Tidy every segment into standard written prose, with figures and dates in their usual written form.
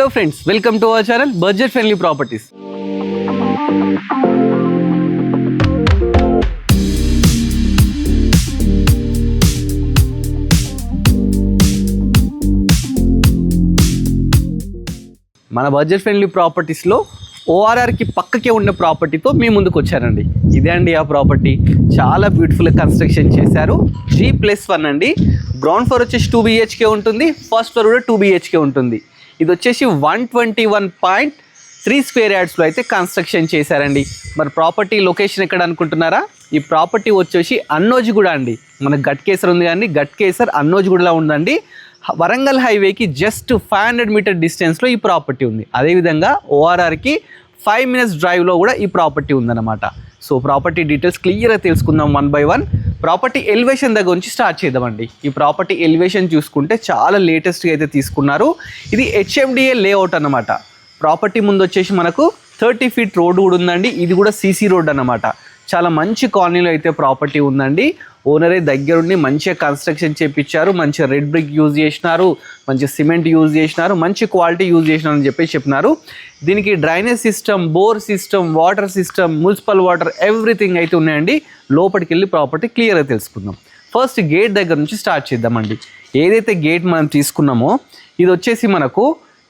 Hello friends, welcome to our channel budget friendly properties. మన budget friendly ప్రాపర్టీస్లో ఓఆర్ఆర్కి పక్కకే ఉన్న ప్రాపర్టీతో మీ ముందుకు వచ్చారండి. ఇదే అండి ఆ ప్రాపర్టీ. చాలా బ్యూటిఫుల్ కన్స్ట్రక్షన్ చేశారు. G+1 అండి. గ్రౌండ్ ఫ్లోర్ వచ్చేసి 2 BHK ఉంటుంది, ఫస్ట్ ఫ్లోర్ కూడా 2 BHK ఉంటుంది. ఇది వచ్చేసి 121.3 స్క్వేర్ యార్డ్స్లో అయితే కన్స్ట్రక్షన్ చేశారండి. మరి ప్రాపర్టీ లొకేషన్ ఎక్కడ అనుకుంటున్నారా? ఈ ప్రాపర్టీ వచ్చేసి అన్నోజిగూడ అండి. మన గట్కేసర్ ఉంది కానీ గట్కేసర్ అన్నోజిగూడలో ఉందండి. వరంగల్ హైవేకి జస్ట్ 500 మీటర్ డిస్టెన్స్లో ఈ ప్రాపర్టీ ఉంది. అదేవిధంగా ఓఆర్ఆర్కి 5 మినిట్స్ డ్రైవ్లో కూడా ఈ ప్రాపర్టీ ఉందన్నమాట. సో ప్రాపర్టీ డీటెయిల్స్ క్లియర్గా తెలుసుకుందాం 1 by 1. ప్రాపర్టీ ఎలివేషన్ దగ్గర నుంచి స్టార్ట్ చేద్దామండి. ఈ ప్రాపర్టీ ఎలివేషన్ చూసుకుంటే చాలా లేటెస్ట్గా అయితే తీసుకున్నారు. ఇది HMDA లేఅవుట్ అన్నమాట. ప్రాపర్టీ ముందు వచ్చేసి మనకు 30 ఫీట్ రోడ్డు కూడా ఉందండి. ఇది కూడా CC రోడ్ అన్నమాట. చాలా మంచి కాలనీలో అయితే ప్రాపర్టీ ఉందండి. ఓనరే దగ్గరుండి మంచిగా కన్స్ట్రక్షన్ చేయించారు. మంచిగా రెడ్ బ్రిక్ యూజ్ చేసినారు, మంచి సిమెంట్ యూజ్ చేసినారు, మంచి క్వాలిటీ యూజ్ చేసినారు అని చెప్పినారు. దీనికి drainage system, bore system, water system, municipal water everything అయితే ఉన్నాయండి. లోపలికి వెళ్ళి ప్రాపర్టీ క్లియర్గా తెలుసుకుందాం. ఫస్ట్ గేట్ దగ్గర నుంచి స్టార్ట్ చేద్దామండి. ఏదైతే గేట్ మనం తీసుకున్నామో ఇది వచ్చేసి మనకు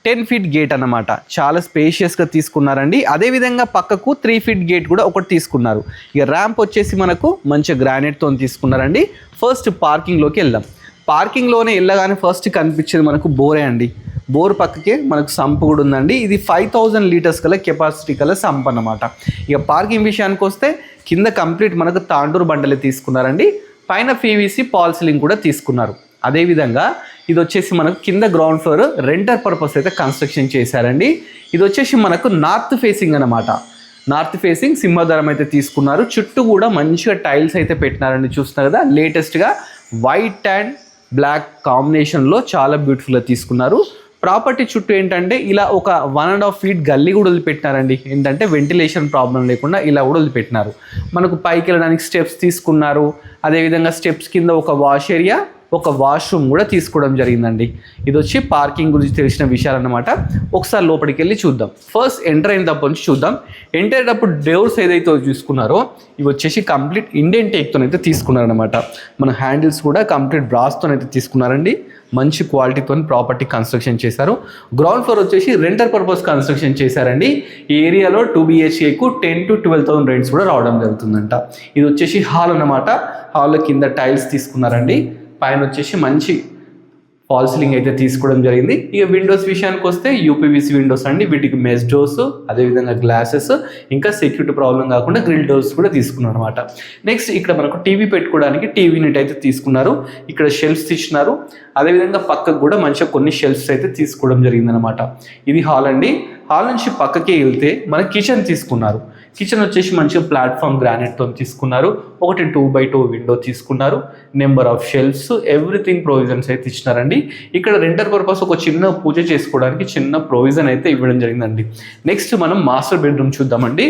10 ఫీట్ గేట్ అన్నమాట. చాలా స్పేషియస్గా తీసుకున్నారండి. అదేవిధంగా పక్కకు 3 ఫీట్ గేట్ కూడా ఒకటి తీసుకున్నారు. ఇక ర్యాంప్ వచ్చేసి మనకు మంచి గ్రానైట్తో తీసుకున్నారండి. ఫస్ట్ పార్కింగ్లోకి వెళ్దాం. పార్కింగ్లోనే వెళ్ళగానే ఫస్ట్ కనిపించేది మనకు బోరే అండి. బోర్ పక్కకే మనకు సంప్ కూడా ఉందండి. ఇది 5000 లీటర్స్ కల కెపాసిటీ కల సంప్ అన్నమాట. ఇక పార్కింగ్ విషయానికి వస్తే కింద కంప్లీట్ మనకు తాండూరు బండలే తీసుకున్నారండి. పైన PVC పాల్ సీలింగ్ కూడా తీసుకున్నారు. అదేవిధంగా ఇది వచ్చేసి మనకు కింద గ్రౌండ్ ఫ్లోర్ రెంటర్ పర్పస్ అయితే కన్స్ట్రక్షన్ చేశారండి. ఇది వచ్చేసి మనకు నార్త్ ఫేసింగ్ అన్నమాట. నార్త్ ఫేసింగ్ సింహద్వారం అయితే తీసుకున్నారు. చుట్టూ కూడా మంచిగా టైల్స్ అయితే పెట్టినారండి. చూస్తున్నారు కదా, లేటెస్ట్గా వైట్ అండ్ బ్లాక్ కాంబినేషన్లో చాలా బ్యూటిఫుల్గా తీసుకున్నారు. ప్రాపర్టీ చుట్టూ ఏంటంటే ఇలా ఒక 1.5 ఫీట్ గల్లీ కూడా వదిలిపెట్టినారండి. ఏంటంటే వెంటిలేషన్ ప్రాబ్లం లేకుండా ఇలా కూడా వదిలిపెట్టినారు. మనకు పైకి వెళ్ళడానికి స్టెప్స్ తీసుకున్నారు. అదేవిధంగా స్టెప్స్ కింద ఒక వాష్ ఏరియా, ఒక వాష్రూమ్ కూడా తీసుకోవడం జరిగిందండి. ఇది వచ్చి పార్కింగ్ గురించి తెలిసిన విషయాలు అన్నమాట. ఒకసారి లోపలికి వెళ్ళి చూద్దాం. ఫస్ట్ ఎంటర్ అయినప్పుడు నుంచి చూద్దాం. ఎంటర్ అయినప్పుడు డోర్స్ ఏదైతే చూసుకున్నారో ఇవి వచ్చేసి కంప్లీట్ ఇండియన్ టేక్తో అయితే తీసుకున్నారనమాట. మన హ్యాండిల్స్ కూడా కంప్లీట్ బ్రాస్తో అయితే తీసుకున్నారండి. మంచి క్వాలిటీతో ప్రాపర్టీ కన్స్ట్రక్షన్ చేశారు. గ్రౌండ్ ఫ్లోర్ వచ్చేసి రెంటర్ పర్పస్ కన్స్ట్రక్షన్ చేశారండి. ఈ ఏరియాలో 2 BHKకు 10 to 12,000 రెంట్స్ కూడా రావడం జరుగుతుందంట. ఇది వచ్చేసి హాల్ అన్నమాట. హాల్లో కింద టైల్స్ తీసుకున్నారండి. పైన వచ్చేసి మంచి ఫాల్ సీలింగ్ అయితే తీసుకోవడం జరిగింది. ఇక విండోస్ విషయానికి వస్తే UPVC విండోస్ అండి. వీటికి మెష్ డోర్స్, అదేవిధంగా గ్లాసెస్, ఇంకా సెక్యూరిటీ ప్రాబ్లం కాకుండా గ్రిల్ డోర్స్ కూడా తీసుకున్నారు అనమాట. నెక్స్ట్ ఇక్కడ మనకు టీవీ పెట్టుకోవడానికి టీవీ యూనిట్ అయితే తీసుకున్నారు. ఇక్కడ షెల్ఫ్స్ ఇచ్చినారు. అదేవిధంగా పక్కకు కూడా మంచిగా కొన్ని షెల్ఫ్స్ అయితే తీసుకోవడం జరిగిందనమాట. ఇది హాల్ అండి. హాల్ నుంచి పక్కకి వెళ్తే మన కిచెన్ తీసుకున్నారు. కిచెన్ వచ్చేసి మంచిగా ప్లాట్ఫామ్ గ్రానైట్తో తీసుకున్నారు. ఒకటి 2 by 2 విండో తీసుకున్నారు. Number of shelves, everything provisions అయితే ఇచ్చినారండి. ఇక్కడ రెంటర్ పర్పస్ ఒక చిన్న పూజ చేసుకోవడానికి చిన్న ప్రొవిజన్ అయితే ఇవ్వడం జరిగిందండి. నెక్స్ట్ మనం మాస్టర్ బెడ్రూమ్ చూద్దామండి.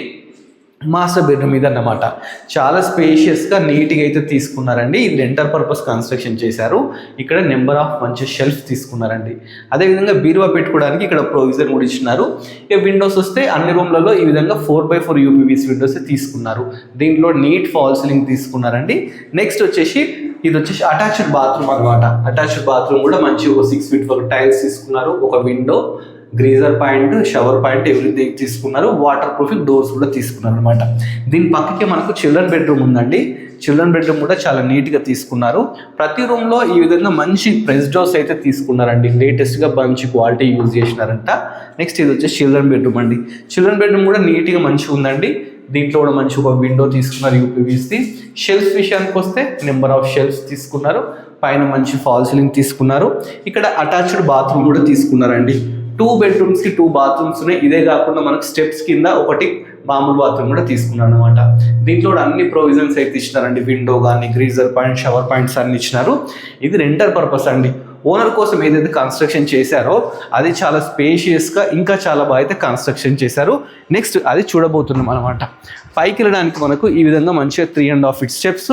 మాస్టర్ బెడ్రూమ్ ఇది అన్నమాట. చాలా స్పేషియస్గా నీట్గా అయితే తీసుకున్నారండి. ఇది రెంటర్ పర్పస్ కన్స్ట్రక్షన్ చేశారు. ఇక్కడ నెంబర్ ఆఫ్ మంచి షెల్ఫ్ తీసుకున్నారండి. అదేవిధంగా బీరువా పెట్టుకోవడానికి ఇక్కడ ప్రొవిజన్ కూడా ఇచ్చినారు. ఇక విండోస్ వస్తే అన్ని రూమ్లలో ఈ విధంగా 4x4 UPVC విండోస్ తీసుకున్నారు. దీంట్లో నీట్ ఫాల్ సీలింగ్ తీసుకున్నారండి. నెక్స్ట్ వచ్చేసి ఇది వచ్చేసి అటాచ్డ్ బాత్రూమ్ అనమాట. అటాచ్డ్ బాత్రూమ్ కూడా మంచి ఒక 6 feet వరకు టైల్స్ తీసుకున్నారు. ఒక window, greaser point, shower point everything తీసుకున్నారు. వాటర్ ప్రూఫింగ్ డోర్స్ కూడా తీసుకున్నారు అనమాట. దీని పక్కకే మనకు చిల్డ్రన్ బెడ్రూమ్ ఉందండి. చిల్డ్రన్ బెడ్రూమ్ కూడా చాలా నీట్గా తీసుకున్నారు. ప్రతి రూమ్లో ఈ విధంగా మంచి ప్రెస్ డోర్స్ అయితే తీసుకున్నారండి. లేటెస్ట్గా మంచి క్వాలిటీ యూజ్ చేసినారంట. నెక్స్ట్ ఇది వచ్చేసి చిల్డ్రన్ బెడ్రూమ్ అండి. చిల్డ్రన్ బెడ్రూమ్ కూడా నీట్గా మంచిగా ఉందండి. దీంట్లో కూడా మంచి ఒక విండో తీసుకున్నారు UPVC. షెల్ఫ్స్ విషయానికి వస్తే నెంబర్ ఆఫ్ షెల్ఫ్స్ తీసుకున్నారు. పైన మంచి ఫాల్ సీలింగ్ తీసుకున్నారు. ఇక్కడ అటాచ్డ్ బాత్రూమ్ కూడా తీసుకున్నారండి. 2 bedrooms కి 2 bathrooms ఉన్నాయి. ఇదే కాకుండా మనకు స్టెప్స్ కింద ఒకటి మామూలు బాత్రూమ్ కూడా తీసుకున్నాను అనమాట. దీంట్లో కూడా అన్ని ప్రొవిజన్స్ అయితే ఇచ్చినారండి. విండో కానీ, గ్రీజర్ పాయింట్, షవర్ పాయింట్స్ అన్ని ఇచ్చినారు. ఇది రెంటర్ పర్పస్ అండి. ఓనర్ కోసం ఏదైతే కన్స్ట్రక్షన్ చేశారో అది చాలా స్పేషియస్గా ఇంకా చాలా బాగా అయితే కన్స్ట్రక్షన్ చేశారు. నెక్స్ట్ అది చూడబోతున్నాం అనమాట. పైకి వెళ్ళడానికి మనకు ఈ విధంగా మంచిగా 3.5 feet స్టెప్స్,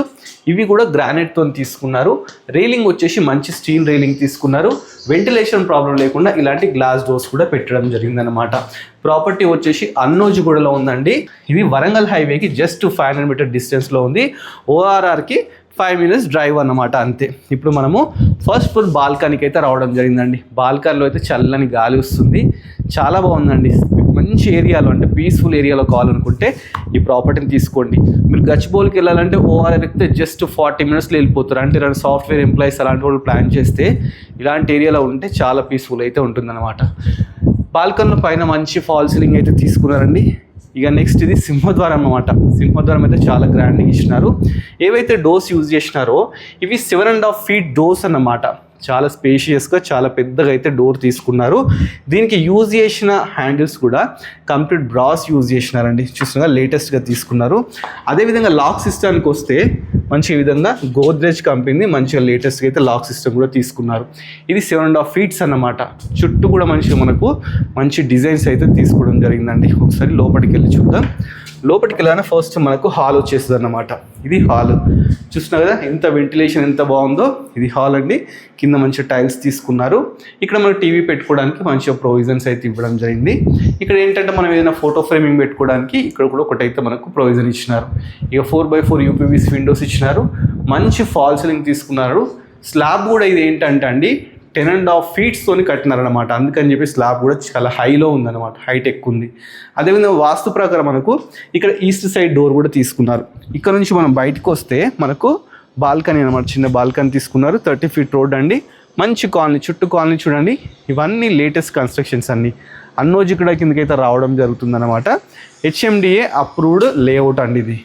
ఇవి కూడా గ్రానైట్తో తీసుకున్నారు. రైలింగ్ వచ్చేసి మంచి స్టీల్ రైలింగ్ తీసుకున్నారు. వెంటిలేషన్ ప్రాబ్లం లేకుండా ఇలాంటి గ్లాస్ డోర్స్ కూడా పెట్టడం జరిగిందనమాట. ప్రాపర్టీ వచ్చేసి అన్నోజిగూడలో ఉందండి. ఇది వరంగల్ హైవేకి జస్ట్ 500 మీటర్ డిస్టెన్స్లో ఉంది. ఓఆర్ఆర్కి 5 minutes డ్రైవ్ అన్నమాట, అంతే. ఇప్పుడు మనము ఫస్ట్ ఫ్లోర్ బాల్కనీకి అయితే రావడం జరిగిందండి. బాల్కనీలో అయితే చల్లని గాలి వస్తుంది, చాలా బాగుందండి. మంచి ఏరియాలో అంటే పీస్ఫుల్ ఏరియాలో కావాలనుకుంటే ఈ ప్రాపర్టీని తీసుకోండి. మీరు గచ్చిబౌలికి వెళ్ళాలంటే ఓఆర్ఆర్ ఎక్కితే జస్ట్ 40 minutesలో వెళ్ళిపోతారు. అంటే రెండు సాఫ్ట్వేర్ ఎంప్లాయీస్ అలాంటి వాళ్ళు ప్లాన్ చేస్తే ఇలాంటి ఏరియాలో ఉంటే చాలా పీస్ఫుల్ అయితే ఉంటుందన్నమాట. బాల్కనీ పైన మంచి ఫాల్ సీలింగ్ అయితే తీసుకున్నారండి. ఇక నెక్స్ట్ ఇది సింహద్వారం అన్నమాట. సింహద్వారం అయితే చాలా గ్రాండ్గా ఇచ్చినారు. ఏవైతే డోర్స్ యూజ్ చేసినారో ఇవి 7.5 feet డోర్స్ అన్నమాట. చాలా స్పేషియస్గా చాలా పెద్దగా అయితే డోర్ తీసుకున్నారు. దీనికి యూజ్ చేసిన హ్యాండిల్స్ కూడా కంప్లీట్ బ్రాస్ యూజ్ చేసినారండి. చూస్తున్నా లేటెస్ట్గా తీసుకున్నారు. అదేవిధంగా లాక్ సిస్టమ్కి వస్తే మంచి విధంగా గోద్రేజ్ కంపెనీ మంచిగా లేటెస్ట్గా అయితే లాక్ సిస్టమ్ కూడా తీసుకున్నారు. ఇది 7.5 feet అన్నమాట. చుట్టూ కూడా మంచిగా మనకు మంచి డిజైన్స్ అయితే తీసుకోవడం జరిగిందండి. ఒకసారి లోపలికి వెళ్ళి చూద్దాం. లోపలికి వెళ్ళగానే ఫస్ట్ మనకు హాల్ వచ్చేస్తుంది అన్నమాట. ఇది హాల్ చూస్తున్నారు కదా, ఎంత వెంటిలేషన్ ఎంత బాగుందో. ఇది హాల్ అండి. కింద మంచి టైల్స్ తీసుకున్నారు. ఇక్కడ మనం టీవీ పెట్టుకోవడానికి మంచిగా ప్రొవిజన్స్ అయితే ఇవ్వడం జరిగింది. ఇక్కడ ఏంటంటే మనం ఏదైనా ఫోటో ఫ్రేమింగ్ పెట్టుకోవడానికి ఇక్కడ కూడా ఒకటైతే మనకు ప్రొవిజన్ ఇచ్చినారు. ఇక 4x4 యూపీవీసీ విండోస్ ఇచ్చినారు. మంచి ఫాల్ సీలింగ్ తీసుకున్నారు. స్లాబ్ కూడా ఇది ఏంటంటే అండి 10.5 feet తోని కట్టినారనమాట. అందుకని చెప్పి స్లాబ్ కూడా చాలా హైలో ఉందన్నమాట, హైట్ ఎక్కువ ఉంది. అదేవిధంగా వాస్తు ప్రకారం మనకు ఇక్కడ ఈస్ట్ సైడ్ డోర్ కూడా తీసుకున్నారు. ఇక్కడ నుంచి మనం బయటకు వస్తే మనకు బాల్కనీ అనమాట, చిన్న బాల్కనీ తీసుకున్నారు. 30 feet రోడ్ అండి. మంచి కాలనీ, చుట్టూ కాలనీ చూడండి. ఇవన్నీ లేటెస్ట్ కన్స్ట్రక్షన్స్ అన్నీ. అన్నోజిగూడ కిందకైతే రావడం జరుగుతుందన్నమాట. హెచ్ఎండిఏ అప్రూవ్డ్ లేఅవుట్ అండి ఇది.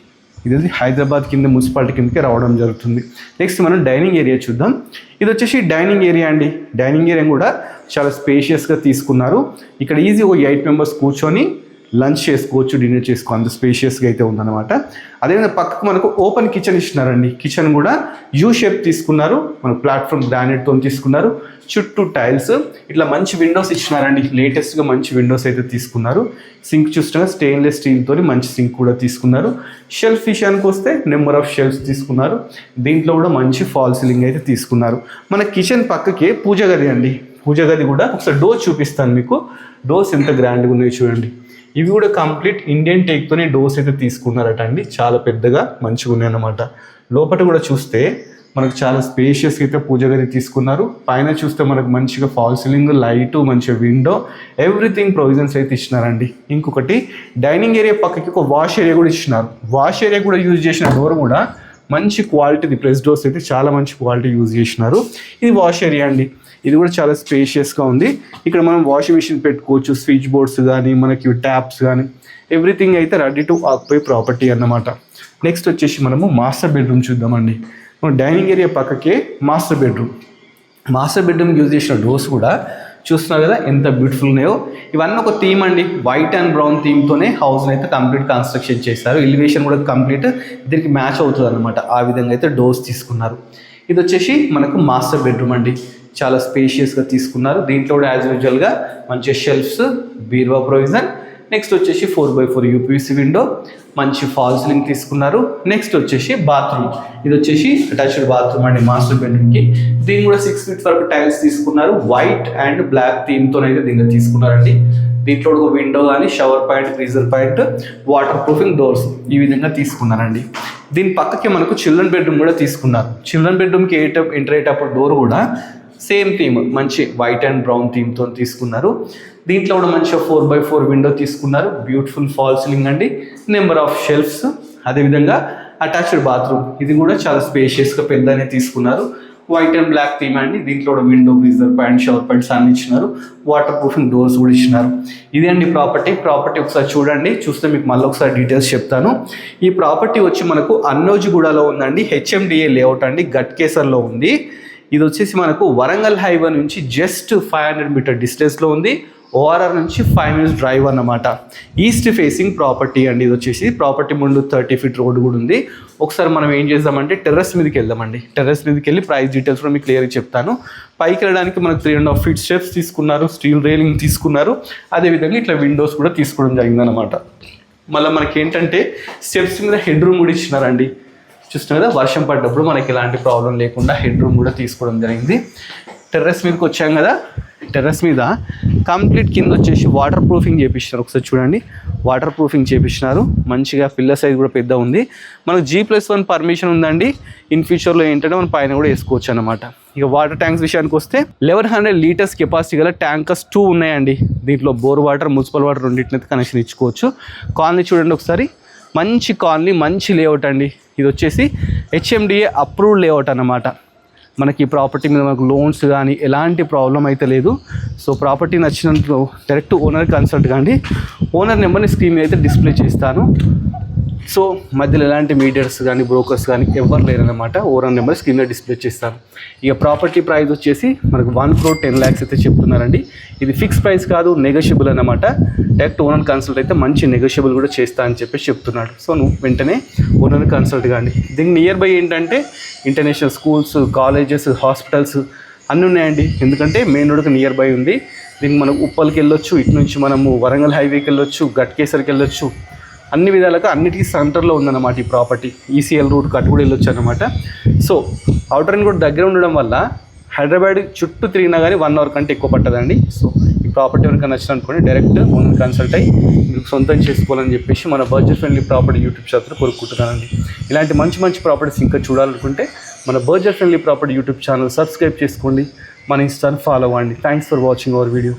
ఇది హైదరాబాద్ కింద మున్సిపాలిటీ కిందకి రావడం జరుగుతుంది. నెక్స్ట్ మనం డైనింగ్ ఏరియా చూద్దాం. ఇది వచ్చేసి డైనింగ్ ఏరియా అండి. డైనింగ్ ఏరియా కూడా చాలా స్పేషియస్గా తీసుకున్నారు. ఇక్కడ ఈజీ ఒక 8 members కూర్చొని లంచ్ చేసుకోవచ్చు, డిన్నర్ చేసుకోవచ్చు, అంత స్పేషియస్గా అయితే ఉందన్నమాట. అదేవిధంగా పక్కకు మనకు ఓపెన్ కిచెన్ ఇచ్చినారండి. కిచెన్ కూడా యూ షేప్ తీసుకున్నారు. మనకు ప్లాట్ఫామ్ గ్రానైట్తో తీసుకున్నారు. చుట్టూ టైల్స్, ఇట్లా మంచి విండోస్ ఇచ్చినారండి. లేటెస్ట్గా మంచి విండోస్ అయితే తీసుకున్నారు. సింక్ చూస్తున్నా స్టెయిన్లెస్ స్టీల్తో మంచి సింక్ కూడా తీసుకున్నారు. షెల్ఫ్ విషయానికి వస్తే నెంబర్ ఆఫ్ షెల్ఫ్స్ తీసుకున్నారు. దీంట్లో కూడా మంచి ఫాల్ సీలింగ్ అయితే తీసుకున్నారు. మన కిచెన్ పక్కకే పూజ గది అండి. పూజ గది కూడా ఒకసారి డోర్ చూపిస్తాను మీకు. డోర్స్ ఎంత గ్రాండ్గా ఉన్నాయో చూడండి. ఇవి కూడా కంప్లీట్ ఇండియన్ టేక్తోనే డోర్స్ అయితే తీసుకున్నారట అండి. చాలా పెద్దగా మంచిగా ఉన్నాయి అన్నమాట. లోపల కూడా చూస్తే మనకు చాలా స్పేషియస్ అయితే పూజ గది తీసుకున్నారు. పైన చూస్తే మనకు మంచిగా ఫాల్ సీలింగ్, లైట్, మంచిగా విండో, ఎవ్రీథింగ్ ప్రొవిజన్స్ అయితే ఇచ్చినారండి. ఇంకొకటి డైనింగ్ ఏరియా పక్కకి ఒక వాష్ ఏరియా కూడా ఇచ్చినారు. వాష్ ఏరియా కూడా యూజ్ చేసిన డోర్ కూడా మంచి క్వాలిటీది, ప్రెస్ డోర్స్ అయితే చాలా మంచి క్వాలిటీ యూజ్ చేసినారు. ఇది వాష్ ఏరియా అండి. ఇది కూడా చాలా స్పేషియస్గా ఉంది. ఇక్కడ మనం వాషింగ్ మిషన్ పెట్టుకోవచ్చు, స్విచ్ బోర్డ్స్ కానీ, మనకి ట్యాప్స్ కానీ, ఎవ్రీథింగ్ అయితే రెడీ టు ఆక్యుపై ప్రాపర్టీ అన్నమాట. నెక్స్ట్ వచ్చేసి మనము మాస్టర్ బెడ్రూమ్ చూద్దామండి. డైనింగ్ ఏరియా పక్కకే master bedroom. Master bedroom use చేసిన డోర్స్ కూడా చూస్తున్నారు కదా ఎంత బ్యూటిఫుల్ ఉన్నాయో. ఇవన్నీ ఒక థీమ్ అండి. వైట్ అండ్ బ్రౌన్ థీమ్తోనే హౌస్ని అయితే కంప్లీట్ కన్స్ట్రక్షన్ చేశారు. ఎలివేషన్ కూడా కంప్లీట్ దీనికి మ్యాచ్ అవుతుంది అనమాట. ఆ విధంగా అయితే డోర్స్ తీసుకున్నారు. ఇది వచ్చేసి మనకు మాస్టర్ బెడ్రూమ్ అండి. చాలా స్పేషియస్గా తీసుకున్నారు. దీంట్లో కూడా యాజ్ యూజువల్గా మంచి షెల్ఫ్స్, బీరువా ప్రొవిజన్. నెక్స్ట్ వచ్చేసి 4x4 యూపీవీసీ విండో, మంచి ఫాల్ సీలింగ్ తీసుకున్నారు. నెక్స్ట్ వచ్చేసి బాత్రూమ్. ఇది వచ్చేసి అటాచ్డ్ బాత్రూమ్ అండి మాస్టర్ బెడ్రూమ్కి. దీన్ని కూడా 6 feet వరకు టైల్స్ తీసుకున్నారు. వైట్ అండ్ బ్లాక్ థీమ్తో అయితే దీన్ని తీసుకున్నారండి. దీంట్లో ఒక విండో కానీ, shower point, freezer point, water proofing doors ఈ విధంగా తీసుకున్నారండి. దీని పక్కకి మనకు చిల్డ్రన్ బెడ్రూమ్ కూడా తీసుకున్నారు. చిల్డ్రన్ బెడ్రూమ్కి ఎంటర్ అయ్యేటప్పుడు డోర్ కూడా సేమ్ థీమ్, మంచి వైట్ అండ్ బ్రౌన్ థీమ్తో తీసుకున్నారు. దీంట్లో కూడా మంచిగా 4x4 విండో తీసుకున్నారు. బ్యూటిఫుల్ ఫాల్ సీలింగ్ అండి. Number of shelves. అదేవిధంగా అటాచ్డ్ బాత్రూమ్. ఇది కూడా చాలా స్పేషియస్గా పెద్దనే తీసుకున్నారు. వైట్ అండ్ బ్లాక్ థీమ్ అండి. దీంట్లో కూడా window, freezer point, shower points అన్ని ఇచ్చినారు. వాటర్ ప్రూఫింగ్ డోర్స్ కూడా ఇచ్చినారు. ఇదే అండి ప్రాపర్టీ ఒకసారి చూడండి. చూస్తే మీకు మళ్ళీ ఒకసారి డీటెయిల్స్ చెప్తాను. ఈ ప్రాపర్టీ వచ్చి మనకు అన్నోజిగూడలో ఉందండి. హెచ్ఎండిఏ లేఅవుట్ అండి. గట్కేసర్లో ఉంది. ఇది వచ్చేసి మనకు వరంగల్ హైవే నుంచి జస్ట్ 500 మీటర్ డిస్టెన్స్లో ఉంది. ఓఆర్ఆర్ నుంచి 5 minutes డ్రైవ్ అన్నమాట. ఈస్ట్ ఫేసింగ్ ప్రాపర్టీ అండి. ఇది వచ్చేసి ప్రాపర్టీ ముందు 30 feet రోడ్ కూడా ఉంది. ఒకసారి మనం ఏం చేద్దామంటే టెర్రస్ మీదకి వెళ్దామండి. టెర్రస్ మీదకి వెళ్ళి ప్రైస్ డీటెయిల్స్ కూడా మీకు క్లియర్గా చెప్తాను. పైకి వెళ్ళడానికి మనకు 3.5 feet స్టెప్స్ తీసుకున్నారు, స్టీల్ రైలింగ్ తీసుకున్నారు, అదేవిధంగా ఇట్లా విండోస్ కూడా తీసుకోవడం జరిగిందనమాట. మళ్ళీ మనకి ఏంటంటే స్టెప్స్ మీద హెడ్ రూమ్ కూడా ఇచ్చినారండి. చూస్తున్నారు కదా, వర్షం పడ్డప్పుడు మనకి ఎలాంటి ప్రాబ్లం లేకుండా హెడ్ రూమ్ కూడా తీసుకోవడం జరిగింది. టెర్రస్ మీదకి వచ్చాం కదా, టెర్రస్ మీద కంప్లీట్ కింద వచ్చేసి వాటర్ ప్రూఫింగ్ చేపించినారు. ఒకసారి చూడండి, వాటర్ ప్రూఫింగ్ చేపించినారు. మంచిగా పిల్లర్ సైజ్ కూడా పెద్ద ఉంది. మనకు G+1 పర్మిషన్ ఉందండి. ఇన్ ఫ్యూచర్లో ఏంటంటే మనం పైన కూడా వేసుకోవచ్చు అనమాట. ఇక వాటర్ ట్యాంక్స్ విషయానికి వస్తే 1100 లీటర్స్ కెపాసిటీ గల ట్యాంకర్స్ 2 ఉన్నాయండి. దీంట్లో బోర్ వాటర్, మున్సిపల్ వాటర్ రెండింటినైతే కనెక్షన్ ఇచ్చుకోవచ్చు. కాలనీ చూడండి ఒకసారి, మంచి కాలనీ, మంచి లేఅవుట్ అండి. ఇది వచ్చేసి HMDA అప్రూవ్డ్ లేఅవుట్ అన్నమాట. మనకి ఈ ప్రాపర్టీ మీద మనకు లోన్స్ కానీ ఎలాంటి ప్రాబ్లం అయితే లేదు. సో ప్రాపర్టీ నచ్చినట్లు డైరెక్ట్ ఓనర్ కన్సల్ట్ కానీ, ఓనర్ నెంబర్ని స్క్రీన్ మీద అయితే డిస్ప్లే చేస్తాను. సో మధ్యలో ఎలాంటి మీడియర్స్ కానీ బ్రోకర్స్ కానీ ఎవరు లేరనమాట. ఓనర్ నెంబర్ స్క్రీన్ మీద డిస్ప్లే చేస్తాను. ఇక ప్రాపర్టీ ప్రైస్ వచ్చేసి మనకు 1,10,00,000 అయితే చెప్తున్నారండి. ఇది ఫిక్స్ ప్రైస్ కాదు, నెగోషియబుల్ అనమాట. డైరెక్ట్ ఓనర్ కన్సల్ట్ అయితే మంచి నెగోషియబుల్ కూడా చేస్తా అని చెప్పేసి చెప్తున్నాడు. సో నువ్వు వెంటనే ఓనర్ కన్సల్ట్ కానీ. దీనికి నియర్ బై ఏంటంటే ఇంటర్నేషనల్ స్కూల్స్, కాలేజెస్, హాస్పిటల్స్ అన్నీ ఉన్నాయండి. ఎందుకంటే మెయిన్ రోడ్కి నియర్ బై ఉంది. దీనికి మనం ఉప్పల్కి వెళ్ళొచ్చు, ఇటు నుంచి మనము వరంగల్ హైవేకి వెళ్ళొచ్చు, గట్కేసర్కి వెళ్ళొచ్చు. అన్ని విధాలుగా అన్నిటికీ సెంటర్లో ఉందన్నమాట ఈ ప్రాపర్టీ. ECL రూట్ కట్టు కూడా వెళ్ళొచ్చు అనమాట. సో అవుటర్ రింగ్ కూడా దగ్గర ఉండడం వల్ల హైదరాబాద్ చుట్టూ తిరిగినా కానీ 1 hour కంటే ఎక్కువ పట్టదండి. సో ఈ ప్రాపర్టీ ఎవరికైనా నచ్చిన అనుకోండి, డైరెక్ట్ ఓనర్ కన్సల్ట్ అయ్యి మీకు సొంతం చేసుకోవాలని చెప్పేసి మన budget friendly property YouTube channel కోరుకుంటున్నానండి. ఇలాంటి మంచి మంచి ప్రాపర్టీస్ ఇంకా చూడాలనుకుంటే మన budget friendly property YouTube channel subscribe చేసుకోండి, మన ఇన్స్టాని ఫాలో అవ్వండి. Thanks for watching our video.